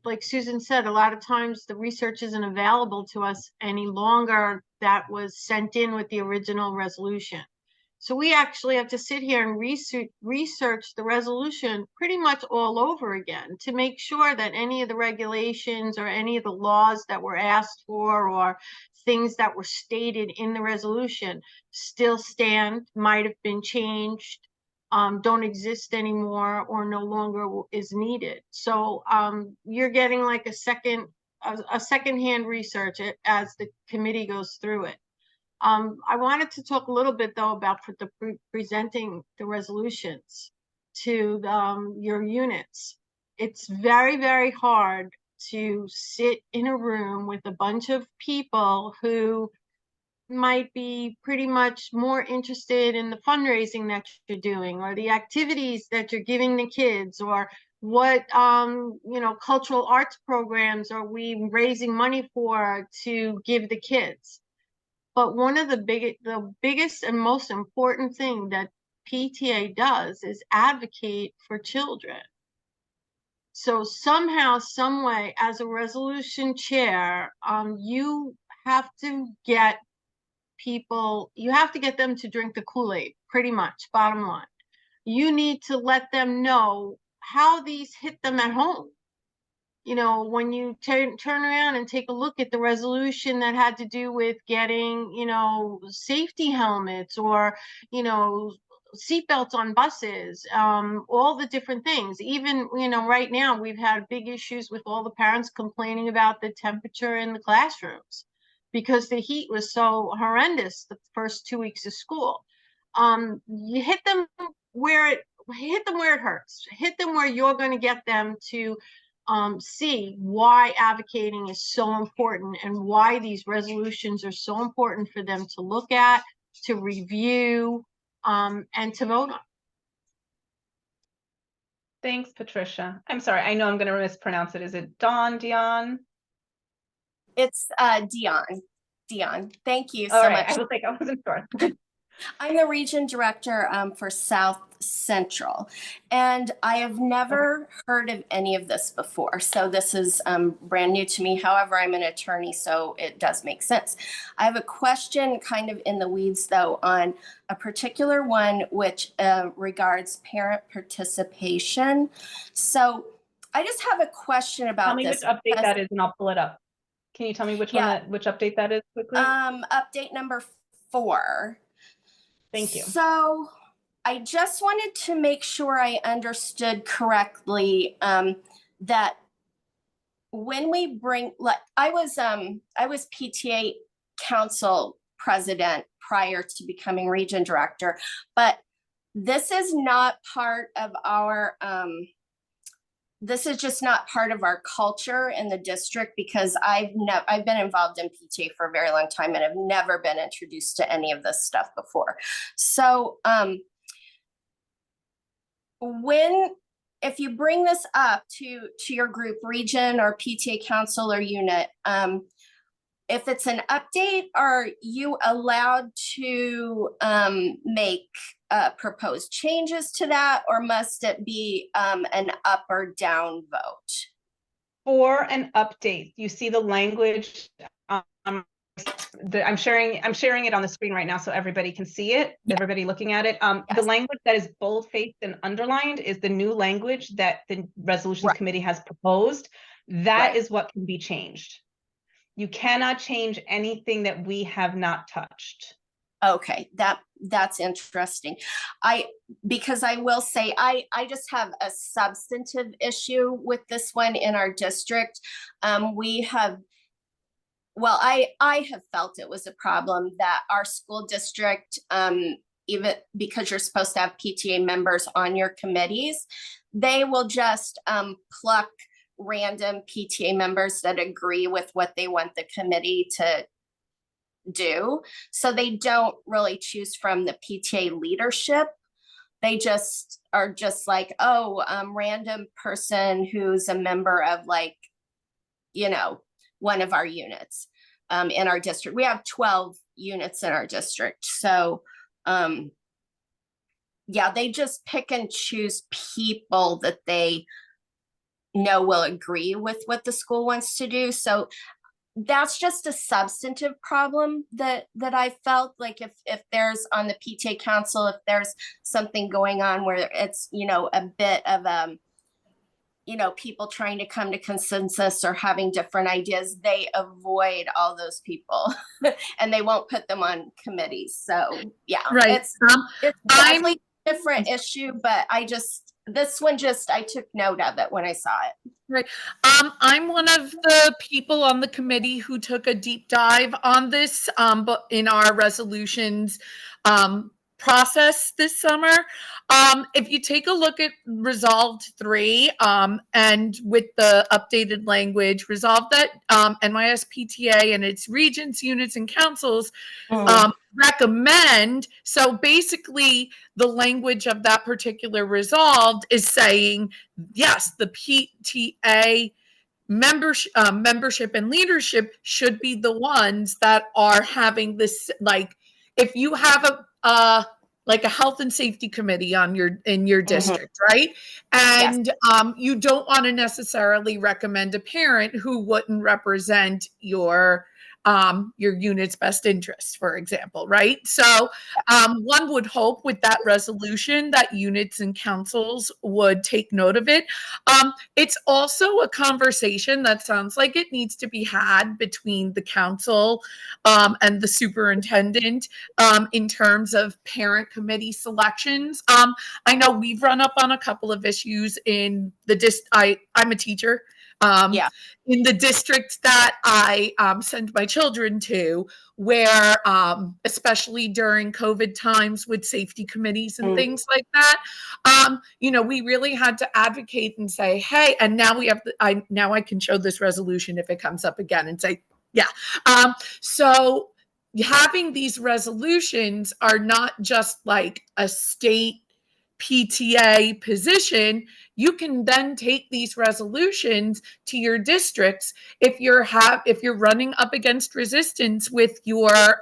like Susan said, a lot of times the research isn't available to us any longer that was sent in with the original resolution. So we actually have to sit here and research the resolution pretty much all over again to make sure that any of the regulations or any of the laws that were asked for or things that were stated in the resolution still stand, might have been changed, don't exist anymore, or no longer is needed. So you're getting like a secondhand research as the committee goes through it. I wanted to talk a little bit though about presenting the resolutions to your units. It's very, very hard to sit in a room with a bunch of people who might be pretty much more interested in the fundraising that you're doing or the activities that you're giving the kids or what cultural arts programs are we raising money for to give the kids. But one of the biggest and most important thing that PTA does is advocate for children. So somehow, some way, as a resolution chair, you have to get people, you have to get them to drink the Kool-Aid, pretty much, bottom line. You need to let them know how these hit them at home. You know, when you turn around and take a look at the resolution that had to do with getting, safety helmets or, seatbelts on buses, all the different things. Even, right now we've had big issues with all the parents complaining about the temperature in the classrooms because the heat was so horrendous the first 2 weeks of school. You hit them where it hurts. Hit them where you're going to get them to see why advocating is so important and why these resolutions are so important for them to look at, to review, and to vote on. Thanks, Patricia. I'm sorry, I know I'm going to mispronounce it. Is it Dion? It's Dion. Thank you All so right. much. I wasn't sure. I'm the region director for South Central, and I have never heard of any of this before. So this is brand new to me. However, I'm an attorney, so it does make sense. I have a question kind of in the weeds, though, on a particular one which regards parent participation. So I just have a question about Tell me this. which update that is, and I'll pull it up. Can you tell me which which update that is quickly? Update number 4. Thank you. So I just wanted to make sure I understood correctly that when we bring, like, I was PTA council president prior to becoming region director, but this is not part of our this is just not part of our culture in the district because I've been involved in PTA for a very long time and have never been introduced to any of this stuff before. So if you bring this up to your group, region or PTA council or unit, if it's an update, are you allowed to make proposed changes to that, or must it be an up or down vote? For an update, you see the language. I'm sharing it on the screen right now so everybody can see it. Yeah. Everybody looking at it. Yes. The language that is bold-faced and underlined is the new language that the resolutions committee has proposed. That is what can be changed. You cannot change anything that we have not touched. Okay, that's interesting. Because I will say I just have a substantive issue with this one in our district. I have felt it was a problem that our school district, even because you're supposed to have PTA members on your committees, they will just pluck random PTA members that agree with what they want the committee to do. So they don't really choose from the PTA leadership. they just are just like, oh, random person who's a member of like, one of our units in our district. We have 12 units in our district. So yeah, they just pick and choose people that they know will agree with what the school wants to do. So that's just a substantive problem that I felt like if there's on the PTA council, if there's something going on where it's, a bit of people trying to come to consensus or having different ideas, they avoid all those people and they won't put them on committees. So yeah, Right. it's definitely a different issue, but I took note of it when I saw it. Right. I'm one of the people on the committee who took a deep dive on this, but in our resolutions process this summer. If you take a look at Resolved 3, and with the updated language, resolved that NYSPTA and its regions, units, and councils recommend. So basically, the language of that particular resolved is saying, yes, the PTA membership and leadership should be the ones that are having this, like, if you have like a health and safety committee in your district, right? And you don't want to necessarily recommend a parent who wouldn't represent your unit's best interests, for example, right? So one would hope with that resolution that units and councils would take note of it. It's also a conversation that sounds like it needs to be had between the council and the superintendent in terms of parent committee selections. I know we've run up on a couple of issues in the I'm a teacher. In the district that I send my children to, where especially during COVID times with safety committees and things like that, we really had to advocate and say, hey, and now now I can show this resolution if it comes up again and say, yeah. So having these resolutions are not just like a state PTA position. You can then take these resolutions to your districts if you're running up against resistance with your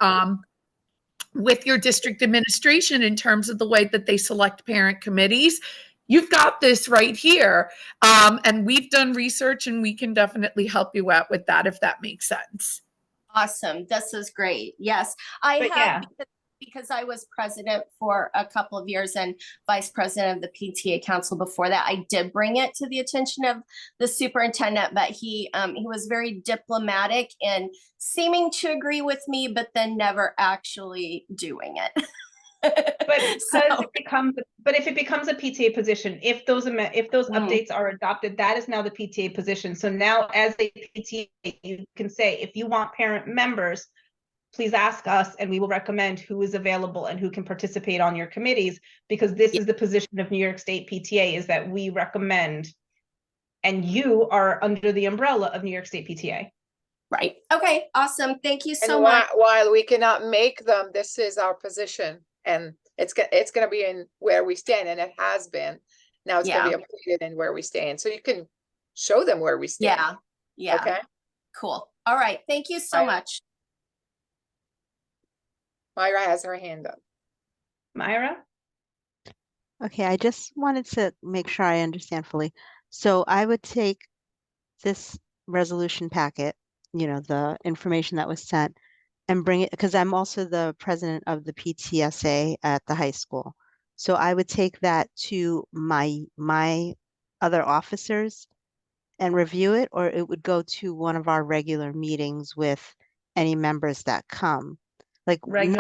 district administration in terms of the way that they select parent committees. You've got this right here. And we've done research and we can definitely help you out with that if that makes sense. Awesome. This is great. Yes, because I was president for a couple of years and vice president of the PTA council before that. I did bring it to the attention of the superintendent, but he was very diplomatic in seeming to agree with me, but then never actually doing it. But if it becomes a PTA position, if those updates are adopted, that is now the PTA position. So now as a PTA, you can say, if you want parent members, please ask us and we will recommend who is available and who can participate on your committees, because this is the position of New York State PTA, is that we recommend, and you are under the umbrella of New York State PTA. Right. Okay. Awesome. Thank you so much. While we cannot make them, this is our position, and it's going to be in where we stand, and it has been. Now it's going to be updated in where we stand, so you can show them where we stand. Yeah. Okay. Cool. All right. Thank you so much. Myra has her hand up. Myra? Okay, I just wanted to make sure I understand fully. So I would take this resolution packet, the information that was sent, and bring it, because I'm also the president of the PTSA at the high school. So I would take that to my other officers and review it, or it would go to one of our regular meetings with any members that come. Like we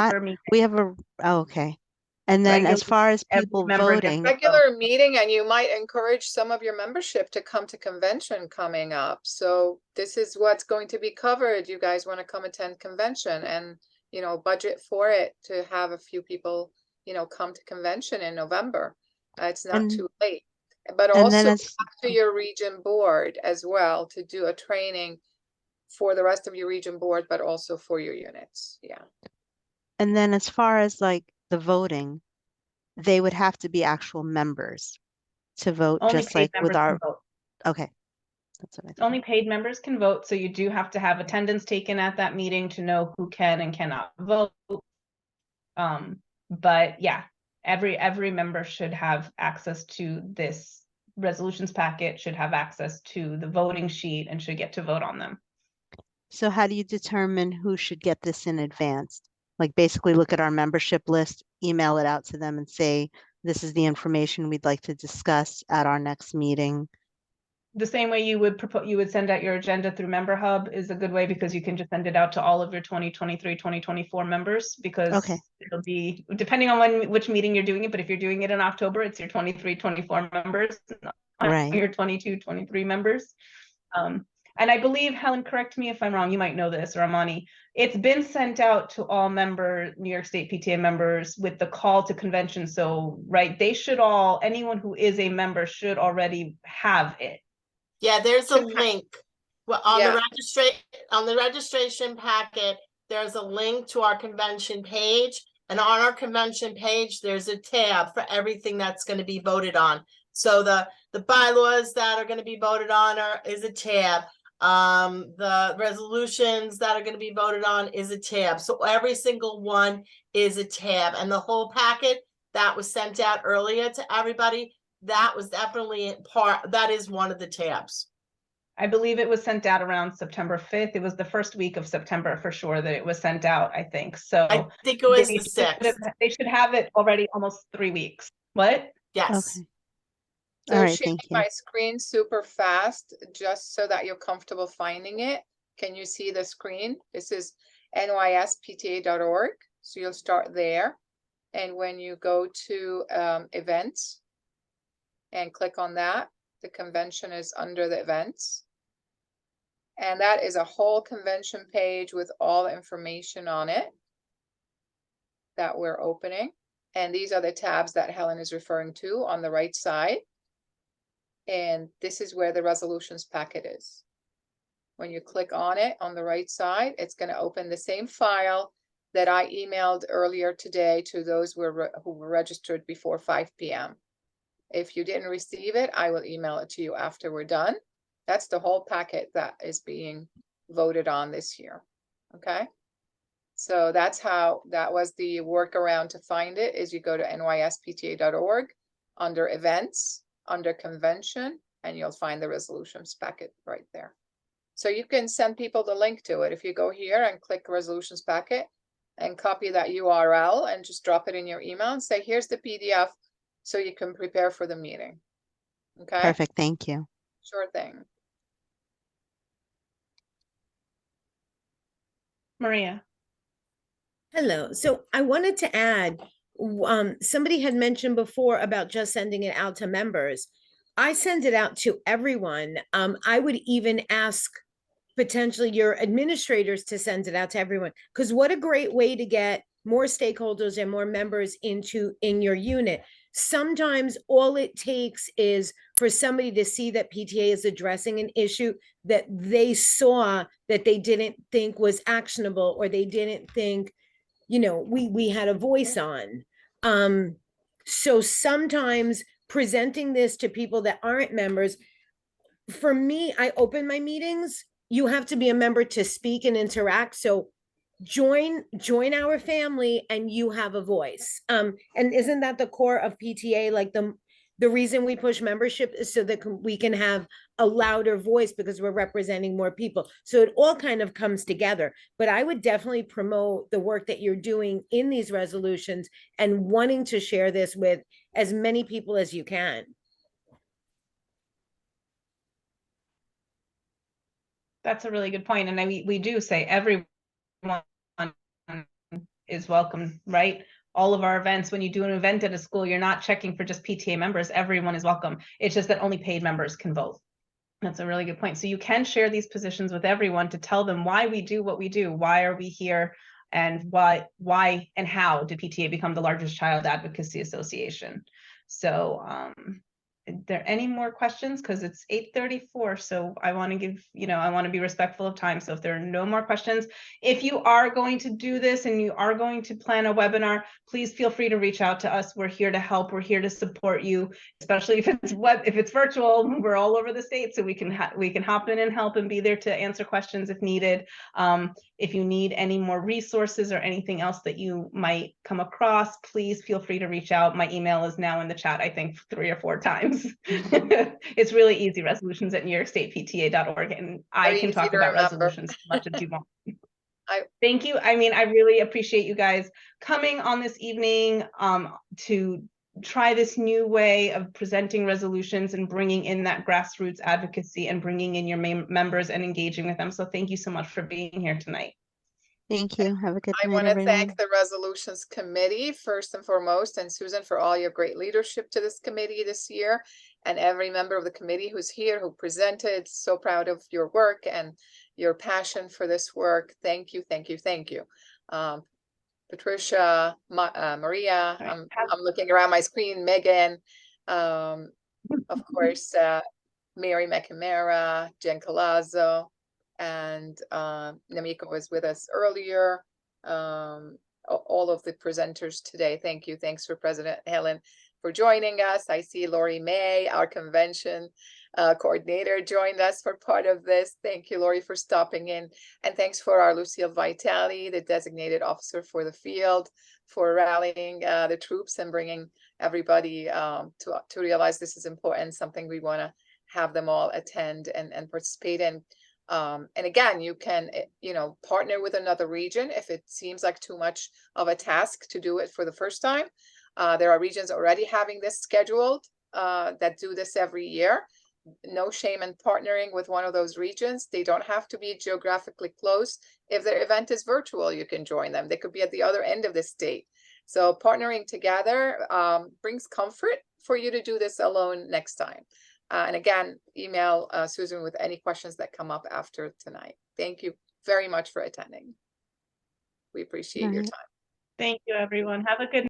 have okay. And then as far as people voting, regular meeting, and you might encourage some of your membership to come to convention coming up. So this is what's going to be covered. You guys want to come attend convention and, budget for it to have a few people, come to convention in November. It's not too late. But also talk to your region board as well to do a training for the rest of your region board, but also for your units. Yeah. And then as far as like the voting, they would have to be actual members to vote, Only just paid like members with can our, vote. okay. That's what I thought. Only paid members can vote, so you do have to have attendance taken at that meeting to know who can and cannot vote. But yeah, every member should have access to this resolutions packet, should have access to the voting sheet, and should get to vote on them. So how do you determine who should get this in advance? Like basically look at our membership list, email it out to them and say, this is the information we'd like to discuss at our next meeting. The same way you would send out your agenda through Member Hub is a good way, because you can just send it out to all of your 2023, 2024 members, because Okay. it'll be, depending on which meeting you're doing it, but if you're doing it in October, it's your 23, 24 members, not Right. your 22, 23 members. And I believe, Helen, correct me if I'm wrong, you might know this, or Amani, it's been sent out to all New York State PTA members with the call to convention. So, right, they should all, anyone who is a member should already have it. Yeah, there's a Should ha- link. Well, on Yeah. the registration packet, there's a link to our convention page. And on our convention page, there's a tab for everything that's going to be voted on. So the bylaws that are going to be voted on is a tab. The resolutions that are going to be voted on is a tab. So every single one is a tab. And the whole packet that was sent out earlier to everybody, that was definitely that is one of the tabs. I believe it was sent out around September 5th. It was the first week of September for sure that it was sent out, I think. So I think it was they the 6th. They should have it already almost 3 weeks. What? Yes. Okay. So All right, sharing thank you. my screen super fast, just so that you're comfortable finding it. Can you see the screen? This is nyspta.org. So you'll start there. And when you go to events and click on that, the convention is under the events. And that is a whole convention page with all the information on it that we're opening. And these are the tabs that Helen is referring to on the right side. And this is where the resolutions packet is. When you click on it on the right side, it's going to open the same file that I emailed earlier today to those who were registered before 5 p.m. If you didn't receive it, I will email it to you after we're done. That's the whole packet that is being voted on this year. Okay. So that was the workaround to find it, is you go to nyspta.org under events, under convention, and you'll find the resolutions packet right there. So you can send people the link to it. If you go here and click resolutions packet and copy that URL and just drop it in your email and say, here's the PDF so you can prepare for the meeting. Okay. Perfect. Thank you. Sure thing. Maria. Hello. So I wanted to add, somebody had mentioned before about just sending it out to members. I send it out to everyone. I would even ask potentially your administrators to send it out to everyone, because what a great way to get more stakeholders and more members in your unit. Sometimes all it takes is for somebody to see that PTA is addressing an issue that they saw that they didn't think was actionable, or they didn't think, we had a voice on. So sometimes presenting this to people that aren't members, for me, I open my meetings, you have to be a member to speak and interact. So join our family and you have a voice. And isn't that the core of PTA? Like the reason we push membership is so that we can have a louder voice, because we're representing more people. So it all kind of comes together. But I would definitely promote the work that you're doing in these resolutions and wanting to share this with as many people as you can. That's a really good point. And we do say everyone is welcome, right? All of our events, when you do an event at a school, you're not checking for just PTA members. Everyone is welcome. It's just that only paid members can vote. That's a really good point. So you can share these positions with everyone to tell them why we do what we do. Why are we here? And why and how did PTA become the largest child advocacy association? So there any more questions? Because it's 8:34, so I want to give, I want to be respectful of time. So if there are no more questions, if you are going to do this and you are going to plan a webinar, please feel free to reach out to us. We're here to help. We're here to support you, especially if it's virtual. We're all over the state, so we can hop in and help and be there to answer questions if needed. If you need any more resources or anything else that you might come across, please feel free to reach out. My email is now in the chat, I think 3 or 4 times. It's really easy, resolutions@newyorkstatepta.org, and I Very can easy talk to about remember. resolutions as much as you want. Thank you. I mean, I really appreciate you guys coming on this evening to try this new way of presenting resolutions and bringing in that grassroots advocacy and bringing in your members and engaging with them. So thank you so much for being here tonight. Thank you. Have a good I night, want to everyone. thank the Resolutions Committee first and foremost, and Susan for all your great leadership to this committee this year, and every member of the committee who's here, who presented. So proud of your work and your passion for this work. Thank you, thank you, thank you. Patricia, Maria, I'm looking around my screen, Megan, of course, Mary McNamara, Jen Colazzo, and Namika was with us earlier. All of the presenters today. Thank you. Thanks for President Helen for joining us. I see Lori May, our convention coordinator, joined us for part of this. Thank you, Lori, for stopping in. And thanks for our Lucille Vitale, the designated officer for the field, for rallying the troops and bringing everybody to realize this is important, something we want to have them all attend and participate in. And again, you can, partner with another region if it seems like too much of a task to do it for the first time. There are regions already having this scheduled that do this every year. No shame in partnering with one of those regions. They don't have to be geographically close. If their event is virtual, you can join them. They could be at the other end of the state. So partnering together brings comfort for you to do this alone next time. And again, email Susan with any questions that come up after tonight. Thank you very much for attending. We appreciate your time. Thank you, everyone. Have a good